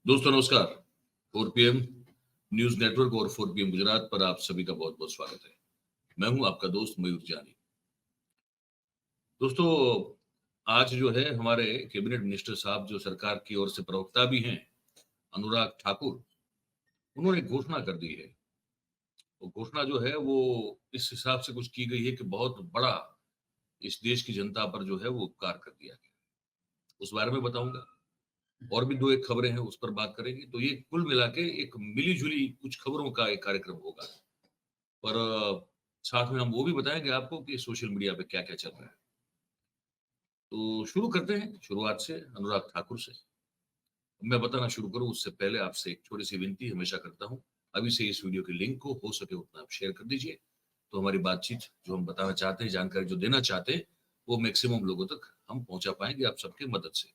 दोस्तों नमस्कार। 4 PM news network और 4 पीएम गुजरात पर आप सभी का बहुत बहुत स्वागत है। मैं हूं आपका दोस्त मयूर जानी। दोस्तों आज जो है हमारे कैबिनेट मिनिस्टर साहब जो सरकार की ओर से प्रवक्ता भी हैं, अनुराग ठाकुर, उन्होंने घोषणा कर दी है। वो घोषणा जो है वो इस हिसाब से कुछ की गई है कि बहुत बड़ा इस देश की जनता पर जो है वो उपकार कर दिया गया। उस बारे में बताऊंगा और भी दो एक खबरें हैं उस पर बात करेंगे। तो ये कुल मिला के एक मिली जुली कुछ खबरों का एक कार्यक्रम होगा। पर साथ में हम वो भी बताएंगे आपको कि सोशल मीडिया पे क्या क्या चल रहा है। तो शुरू करते हैं शुरुआत से अनुराग ठाकुर से। मैं बताना शुरू करूं उससे पहले आपसे एक छोटी सी विनती हमेशा करता हूं। अभी से इस वीडियो के लिंक को हो सके उतना आप शेयर कर दीजिए, तो हमारी बातचीत जो हम बताना चाहते हैं, जानकारी जो देना चाहते हैं, वो मैक्सिमम लोगों तक हम पहुंचा पाएंगे आप सबके मदद से।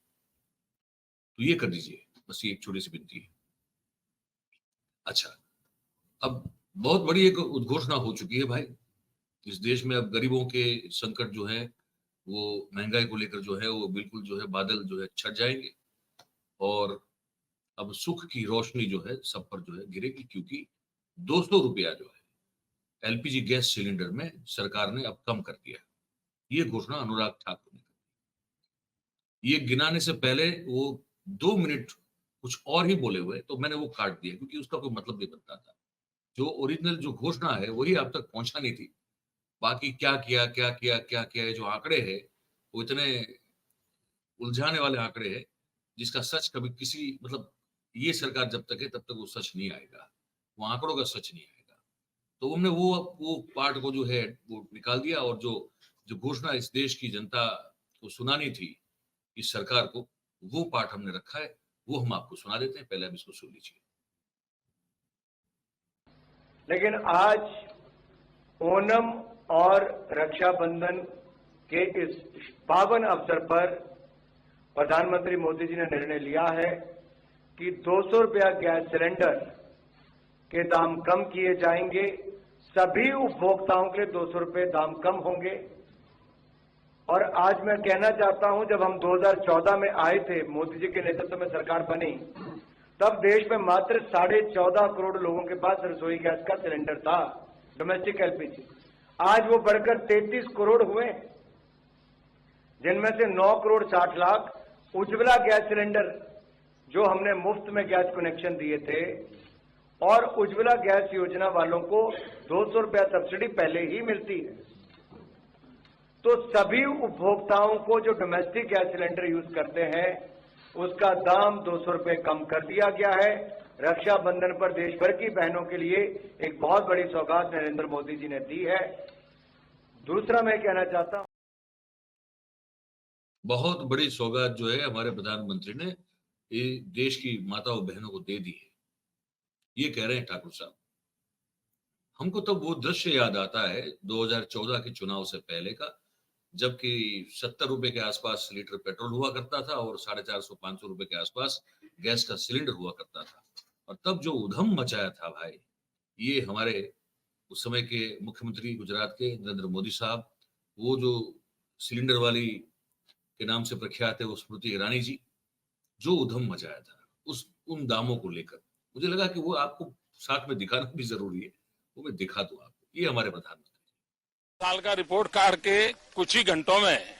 तो ये कर दीजिए, बस ये एक छोटी सी विनती है। अच्छा, अब बहुत बड़ी एक उद्घोषणा हो चुकी है भाई। इस देश में अब गरीबों के संकट जो है वो महंगाई को लेकर जो है वो बिल्कुल जो है बादल जो है छट जाएंगे। और अब सुख की रोशनी जो है सब पर जो है गिरेगी, क्योंकि 200 रुपया जो है एलपीजी गैस सिलेंडर में सरकार ने अब कम कर दिया। ये घोषणा अनुराग ठाकुर ने की। ये गिनाने से पहले वो 2 मिनट कुछ और ही बोले हुए, तो मैंने वो काट दिया क्योंकि उसका कोई मतलब नहीं बनता था। जो ओरिजिनल जो घोषणा है वही आप तक पहुंचानी थी। बाकी क्या किया क्या किया क्या किया, ये जो आंकड़े हैं वो इतने उलझाने वाले आंकड़े हैं जिसका सच कभी किसी मतलब ये सरकार जब तक है तब तक वो सच नहीं आएगा, वो आंकड़ों का सच नहीं आएगा। तो हमने वो पार्ट को जो है वो निकाल दिया, और जो जो घोषणा इस देश की जनता को सुनानी थी इस सरकार को, वो पार्ट हमने रखा है, वो हम आपको सुना देते हैं। पहले आप इसको सुन लीजिए। लेकिन आज ओणम और रक्षाबंधन के इस पावन अवसर पर प्रधानमंत्री मोदी जी ने निर्णय लिया है कि 200 रुपया गैस सिलेंडर के दाम कम किए जाएंगे। सभी उपभोक्ताओं के लिए 200 रुपये दाम कम होंगे। और आज मैं कहना चाहता हूं, जब हम 2014 में आए थे, मोदी जी के नेतृत्व में सरकार बनी, तब देश में मात्र 14.5 करोड़ लोगों के पास रसोई गैस का सिलेंडर था, डोमेस्टिक एलपीजी। आज वो बढ़कर 33 करोड़ हुए, जिनमें से 9 करोड़ 60 लाख उज्ज्वला गैस सिलेंडर जो हमने मुफ्त में गैस कनेक्शन दिए थे, और उज्ज्वला गैस योजना वालों को 200 रुपया सब्सिडी पहले ही मिलती है। तो सभी उपभोक्ताओं को जो डोमेस्टिक गैस सिलेंडर यूज करते हैं उसका दाम 200 रुपये कम कर दिया गया है। रक्षाबंधन पर देश भर की बहनों के लिए एक बहुत बड़ी सौगात नरेंद्र मोदी जी ने दी है। दूसरा मैं कहना चाहता हूं, बहुत बड़ी सौगात जो है हमारे प्रधानमंत्री ने ये देश की माताओं बहनों को दे दी है, ये कह रहे हैं ठाकुर साहब। हमको तो वो दृश्य याद आता है 2014 के चुनाव से पहले का, जबकि 70 रुपए के आसपास लीटर पेट्रोल हुआ करता था और 450-500 रुपए के आसपास गैस का सिलेंडर हुआ करता था। और तब जो उधम मचाया था भाई, ये हमारे उस समय के मुख्यमंत्री गुजरात के नरेंद्र मोदी साहब, वो जो सिलेंडर वाली के नाम से प्रख्यात है वो स्मृति ईरानी जी, जो उधम मचाया था उस उन दामों को लेकर, मुझे लगा कि वो आपको साथ में दिखाना भी जरूरी है। वो मैं दिखा दूं आपको। ये हमारे प्रधानमंत्री साल का रिपोर्ट कार्ड के कुछ ही घंटों में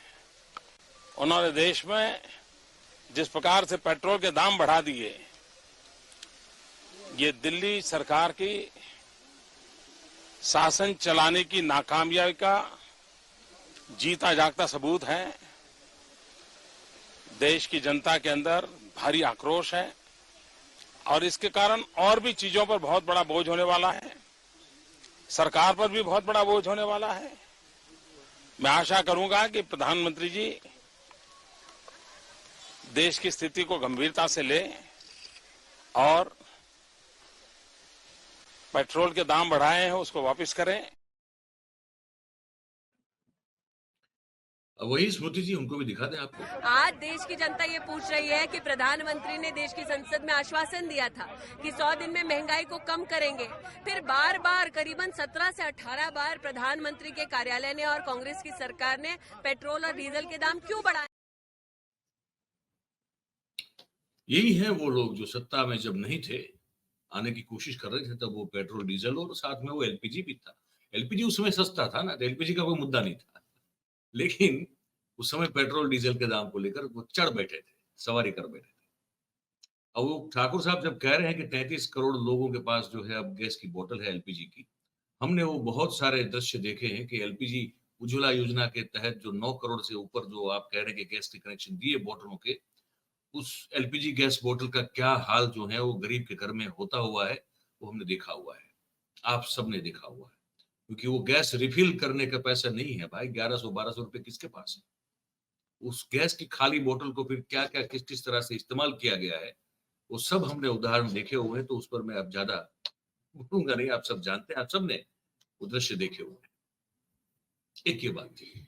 उन्होंने देश में जिस प्रकार से पेट्रोल के दाम बढ़ा दिए, ये दिल्ली सरकार की शासन चलाने की नाकामयाबी का जीता जागता सबूत है। देश की जनता के अंदर भारी आक्रोश है और इसके कारण और भी चीजों पर बहुत बड़ा बोझ होने वाला है, सरकार पर भी बहुत बड़ा बोझ होने वाला है। मैं आशा करूंगा कि प्रधानमंत्री जी देश की स्थिति को गंभीरता से लें और पेट्रोल के दाम बढ़ाए हैं उसको वापस करें। अब वही स्मृति जी उनको भी दिखा दें आपको। आज देश की जनता ये पूछ रही है कि प्रधानमंत्री ने देश की संसद में आश्वासन दिया था कि 100 दिन में महंगाई को कम करेंगे। फिर बार बार करीबन 17 से 18 बार प्रधानमंत्री के कार्यालय ने और कांग्रेस की सरकार ने पेट्रोल और डीजल के दाम क्यों बढ़ाए? यही है वो लोग जो सत्ता में जब नहीं थे, आने की कोशिश कर रहे थे, तब वो पेट्रोल डीजल और साथ में वो एलपीजी भी था। एलपीजी उस समय सस्ता था ना, तो एलपीजी का कोई मुद्दा नहीं था। लेकिन उस समय पेट्रोल डीजल के दाम को लेकर वो चढ़ बैठे थे, सवारी कर बैठे थे। अब वो ठाकुर साहब जब कह रहे हैं कि 33 करोड़ लोगों के पास जो है अब गैस की बोतल है एलपीजी की, हमने वो बहुत सारे दृश्य देखे हैं कि एलपीजी उज्ज्वला योजना के तहत जो 9 करोड़ से ऊपर जो आप कह रहे हैं कि गैस के कनेक्शन दिए बोतलों के, उस एलपीजी गैस बोतल का क्या हाल जो है वो गरीब के घर में होता हुआ है, वो हमने देखा हुआ है, आप सबने देखा हुआ है। क्योंकि वो गैस रिफिल करने का पैसा नहीं है भाई, 1100-1200 रुपए किसके पास है? उस गैस की खाली बोतल को फिर क्या-क्या किस-किस तरह से इस्तेमाल किया गया है, वो सब हमने उदाहरण देखे हुए हैं, तो उस पर मैं अब ज़्यादा बोलूँगा नहीं, आप सब जानते हैं, आप सबने वो दृश्य देखे हुए हैं। एक ये बात थी।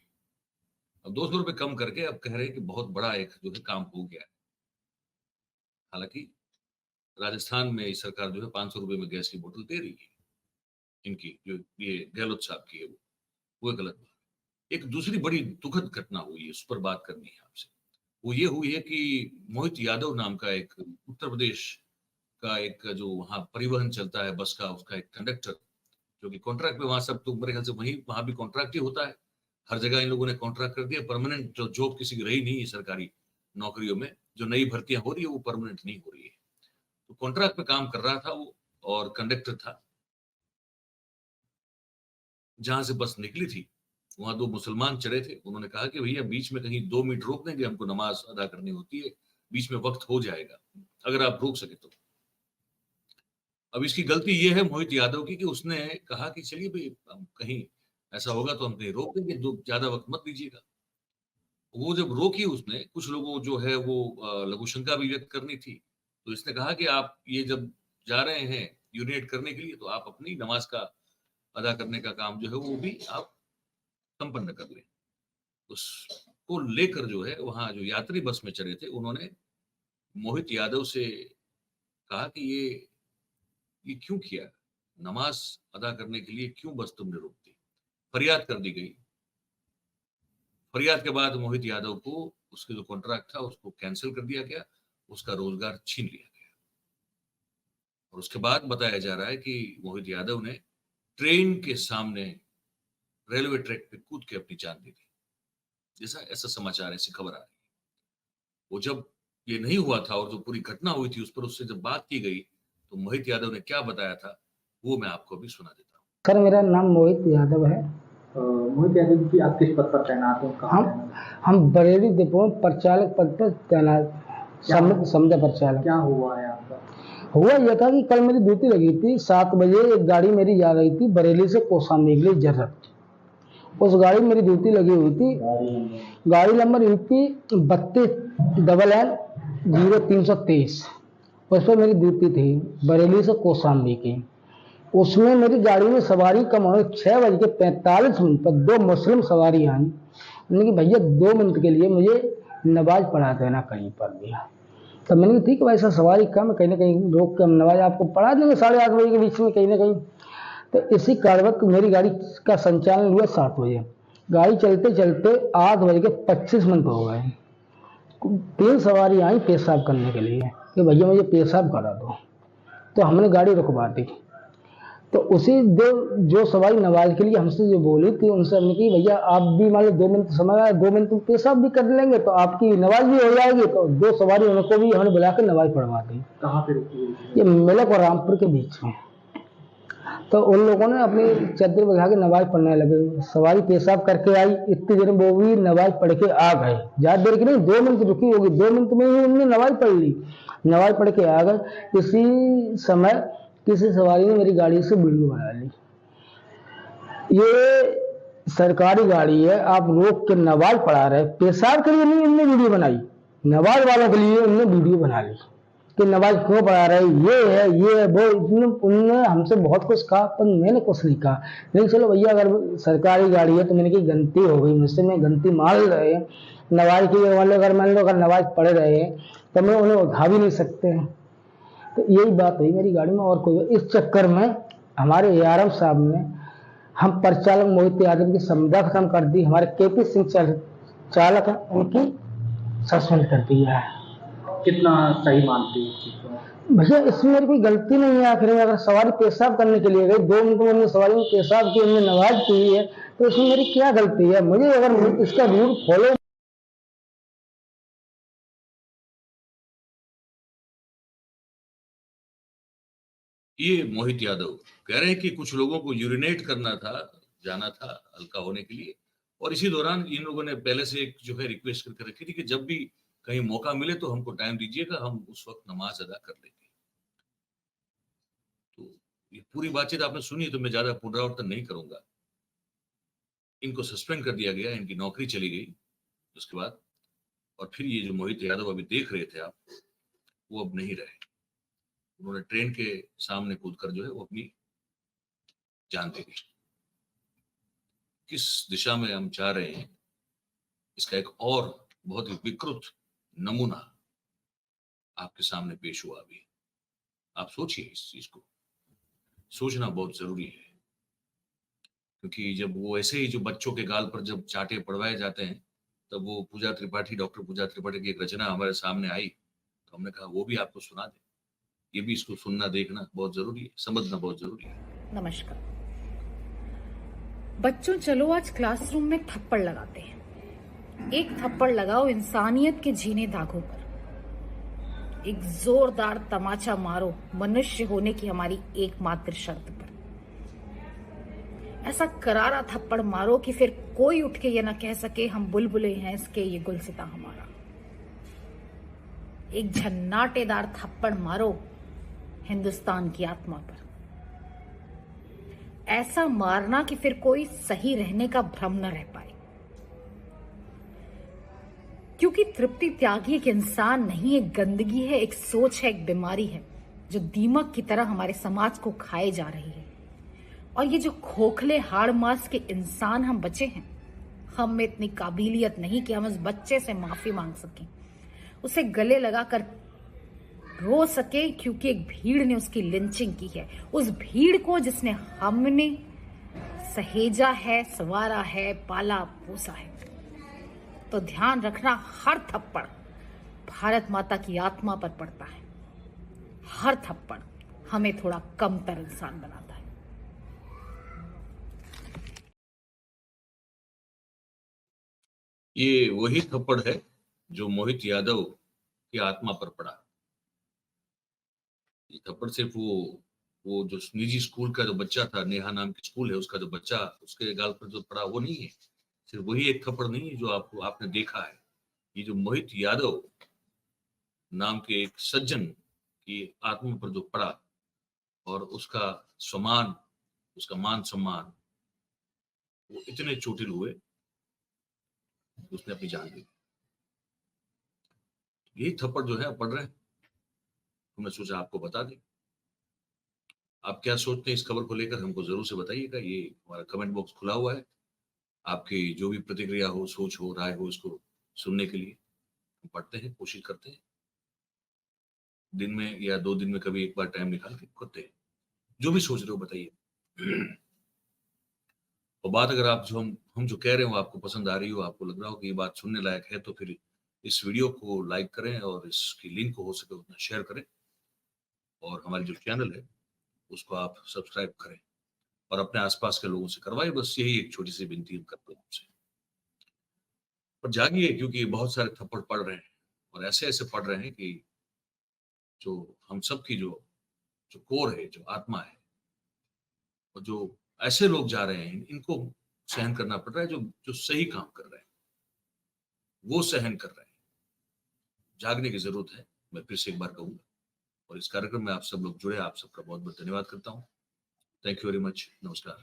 अब 200 रुपए कम करके अब कह रहे हैं कि बहुत बड़ा एक जो है काम हो गया है। हालाँकि राजस्थान में इस सरकार जो है 500 रुपए में गैस की बोतल दे रही है। इनकी जो ये गहलोत साहब की है वो गलत बात है। एक दूसरी बड़ी दुखद घटना हुई है, उस पर बात करनी है आपसे। वो ये हुई है कि मोहित यादव नाम का एक उत्तर प्रदेश का एक जो वहाँ परिवहन चलता है बस का, उसका एक कंडक्टर जो कि कॉन्ट्रैक्ट पे, वहाँ सब तो मेरे ख्याल से वहाँ भी कॉन्ट्रैक्ट ही होता है। हर जगह इन लोगों ने कॉन्ट्रैक्ट कर दिया, परमानेंट जो जॉब किसी की रही नहीं है सरकारी नौकरियों में, जो नई भर्तियां हो रही है वो परमानेंट नहीं हो रही है। तो कॉन्ट्रैक्ट पे काम कर रहा था वो, और कंडक्टर था। जहां से बस निकली थी वहां 2 मुसलमान चढ़े थे। उन्होंने कहा कि भैया बीच में कहीं 2 मिनट रोक देंगे, हमको नमाज अदा करनी होती है, बीच में वक्त हो जाएगा, अगर आप रोक सके तो। अब इसकी गलती ये है मोहित यादव की कि उसने कहा कि चलिए भाई हम कहीं ऐसा होगा तो हम कहीं रोक देंगे, ज्यादा वक्त मत दीजिएगा। वो जब रोकी उसने, कुछ लोगों जो है वो लघु शंका भी व्यक्त करनी थी, तो इसने कहा कि आप ये जब जा रहे हैं यूरिनेट करने के लिए, तो आप अपनी नमाज का अदा करने का काम जो है वो भी आप संपन्न कर लें। उसको लेकर जो है वहां जो यात्री बस में चढ़े थे, उन्होंने मोहित यादव से कहा कि ये क्यों किया, नमाज अदा करने के लिए क्यों बस तुमने रोक दी। फरियाद कर दी गई। फरियाद के बाद मोहित यादव को उसके जो कॉन्ट्रैक्ट था उसको कैंसिल कर दिया गया, उसका रोजगार छीन लिया गया। और उसके बाद बताया जा रहा है कि मोहित यादव ने ट्रेन के सामने रेलवे ट्रैक पे कूद के अपनी जान दे दी, जैसा ऐसा समाचार, ऐसी खबर आ रही है। वो जब ये नहीं हुआ था और जो पूरी घटना हुई थी उस पर उससे जब बात की गई, तो मोहित यादव ने क्या बताया था वो मैं आपको अभी सुना देता हूँ। सर मेरा नाम मोहित यादव है। मोहित यादव जी, आप किस पद पर तैनात हो? हम बरेली डिपो में परिचालक पद पर तैनात, समझा परिचालक। क्या हुआ है आपका? हुआ यह था कि कल मेरी ड्यूटी लगी थी, 7 बजे एक गाड़ी मेरी जा रही थी बरेली से कौशाम्बी के लिए जर्रत। उस गाड़ी में मेरी ड्यूटी लगी हुई थी, गाड़ी नंबर यूपी 32 0323, उस पर मेरी ड्यूटी थी बरेली से कौशाम्बी की। उसमें मेरी गाड़ी में सवारी कम हो, 6:45 पर 2 मुस्लिम सवारी आई। उन्होंने कि भैया 2 मिनट के लिए मुझे नमाज पढ़ा देना कहीं पर भी। तब मैंने कहा ठीक है भाई साहब, सवारी कम है, कहीं ना कहीं रोक के हम नमाज आपको पढ़ा देंगे 8:30 बजे के बीच में कहीं ना कहीं। तो इसी कारणवश मेरी गाड़ी का संचालन हुआ 7 बजे। गाड़ी चलते चलते 8:25 हो गए। 3 सवारी आई पेशाब करने के लिए कि भैया मुझे पेशाब करा दो, तो हमने गाड़ी रुकवा दी। तो उसी जो सवारी नमाज के लिए हमसे जो बोली थी, उनसे हमने की भैया आप भी मान लो 2 मिनट समय आया, 2 मिनट में पेशाब भी कर लेंगे तो आपकी नमाज भी हो जाएगी। तो 2 सवारी उनको भी हमने बुला कर नमाज पढ़वा दी। कहाँ पे रुकी? ये मेलक और रामपुर के बीच में। तो उन लोगों ने अपनी चादर बिछा के नमाज पढ़ने लगे। सवारी पेशाब करके आई, इतनी देर में वो भी नमाज पढ़ के आ गए। ज्यादा देर की नहीं, 2 मिनट रुकी होगी, 2 मिनट में ही उन्होंने नमाज पढ़ ली। नमाज पढ़ के आ गए। इसी समय किसी सवारी ने मेरी गाड़ी से वीडियो बना ली। ये सरकारी गाड़ी है, आप रोक के नमाज पढ़ा रहे, पेशाब के लिए नहीं उन्होंने वीडियो बनाई, नमाज वालों के लिए उन्होंने वीडियो बना ली कि नमाज क्यों पढ़ा रहे, ये है वो। उन्होंने हमसे बहुत कुछ कहा, पर मैंने कुछ नहीं कहा। नहीं चलो भैया अगर सरकारी गाड़ी है तो मैंने की गलती हो गई मुझसे, मैं गलती मान रहे हैं नमाज की। मान लो अगर नमाज पढ़ रहे हैं तो मैं उन्हें उठा भी नहीं सकते। तो यही बात हुई मेरी गाड़ी में। और कोई इस चक्कर में हमारे ARM साहब ने हम परिचालक मोहित यादव की संविदा खत्म कर दी। हमारे KP सिंह चालक है, उनकी सस्पेंड कर दिया है। कितना सही मानते हैं इस चीज को? भैया इसमें मेरी कोई गलती नहीं है। आखिर में अगर सवारी पेशाब करने के लिए गई, 2 मिनट में हमने सवारी में पेशाब की, हमने नमाज की है, तो इसमें मेरी क्या गलती है? मुझे अगर इसका रूल फॉलो ये मोहित यादव कह रहे हैं कि कुछ लोगों को यूरिनेट करना था, जाना था हल्का होने के लिए, और इसी दौरान इन लोगों ने पहले से एक जो है रिक्वेस्ट करके रखी थी कि जब भी कहीं मौका मिले तो हमको टाइम दीजिएगा, हम उस वक्त नमाज अदा कर लेंगे। तो ये पूरी बातचीत आपने सुनी, तो मैं ज्यादा पुनरावर्तन नहीं करूंगा। इनको सस्पेंड कर दिया गया, इनकी नौकरी चली गई उसके बाद, और फिर ये जो मोहित यादव अभी देख रहे थे आप, वो अब नहीं रहे। उन्होंने ट्रेन के सामने कूदकर जो है वो अपनी जान दे दी। किस दिशा में हम जा रहे हैं, इसका एक और बहुत ही विकृत नमूना आपके सामने पेश हुआ अभी। आप सोचिए, इस चीज को सोचना बहुत जरूरी है, क्योंकि जब वो ऐसे ही जो बच्चों के गाल पर जब चांटे पड़वाए जाते हैं, तब वो पूजा त्रिपाठी, डॉक्टर पूजा त्रिपाठी की एक रचना हमारे सामने आई, तो हमने कहा वो भी आपको सुना दे। ये भी इसको सुनना, देखना बहुत जरूरी है, समझना बहुत जरूरी है। नमस्कार बच्चों, चलो आज क्लासरूम में थप्पड़ लगाते हैं। एक थप्पड़ लगाओ इंसानियत के जीने दागों पर। एक जोरदार तमाचा मारो मनुष्य होने की हमारी एकमात्र शर्त पर। ऐसा करारा थप्पड़ मारो कि फिर कोई उठ के ये ना कह सके हम बुलबुले हैं इसके, ये गुलसिता हमारा। एक झन्नाटेदार थप्पड़ मारो हिंदुस्तान की आत्मा पर। ऐसा मारना कि फिर कोई सही रहने का भ्रम न रह पाए, क्योंकि तृप्ति त्यागी एक इंसान नहीं, एक गंदगी है, एक सोच है, एक बीमारी है जो दीमक की तरह हमारे समाज को खाए जा रही है। और ये जो खोखले हाड़ मांस के इंसान हम बचे हैं, हम में इतनी काबिलियत नहीं कि हम उस बच्चे से माफी मांग सकें, उसे गले लगाकर रो सके, क्योंकि एक भीड़ ने उसकी लिंचिंग की है। उस भीड़ को जिसने हमने सहेजा है, संवारा है, पाला पोसा है। तो ध्यान रखना, हर थप्पड़ भारत माता की आत्मा पर पड़ता है। हर थप्पड़ हमें थोड़ा कमतर इंसान बनाता है। ये वही थप्पड़ है जो मोहित यादव की आत्मा पर पड़ा। ये थप्पड़ सिर्फ वो जो निजी स्कूल का जो बच्चा था, नेहा नाम की स्कूल है, उसका जो बच्चा, उसके गाल पर जो पड़ा वो नहीं है। सिर्फ वही एक थप्पड़ नहीं है जो आपने देखा है। ये जो मोहित यादव नाम के एक सज्जन की आत्मा पर जो पड़ा, और उसका सम्मान, उसका मान सम्मान, वो इतने चोटिल हुए, उसने अपनी जान दी। यही थप्पड़ जो है पड़ रहे हैं, तो मैं सोचा आपको बता दें। आप क्या सोचते हैं इस खबर को लेकर, हमको जरूर से बताइएगा। ये हमारा कमेंट बॉक्स खुला हुआ है, आपकी जो भी प्रतिक्रिया हो, सोच हो, राय हो, इसको सुनने के लिए हम पढ़ते हैं, कोशिश करते हैं। दिन में या 2 दिन में कभी एक बार टाइम निकाल के करते हैं। जो भी सोच रहे हो बताइए। और बात अगर आप जो हम जो कह रहे हो आपको पसंद आ रही हो, आपको लग रहा हो कि ये बात सुनने लायक है, तो फिर इस वीडियो को लाइक करें और इसकी लिंक को हो सके उतना शेयर करें, और हमारी जो चैनल है उसको आप सब्सक्राइब करें और अपने आसपास के लोगों से करवाइए। बस यही एक छोटी सी विनती हम करते हैं आपसे। पर जागिए, क्योंकि बहुत सारे थप्पड़ पड़ रहे हैं, और ऐसे ऐसे पड़ रहे हैं कि जो हम सब की जो कोर है, जो आत्मा है, और जो ऐसे लोग जा रहे हैं, इनको सहन करना पड़ रहा है। जो सही काम कर रहे हैं वो सहन कर रहे हैं। जागने की जरूरत है, मैं फिर से एक बार कहूंगा। और इस कार्यक्रम में आप सब लोग जुड़े, आप सबका बहुत बहुत धन्यवाद करता हूँ। Thank you very much. नमस्कार।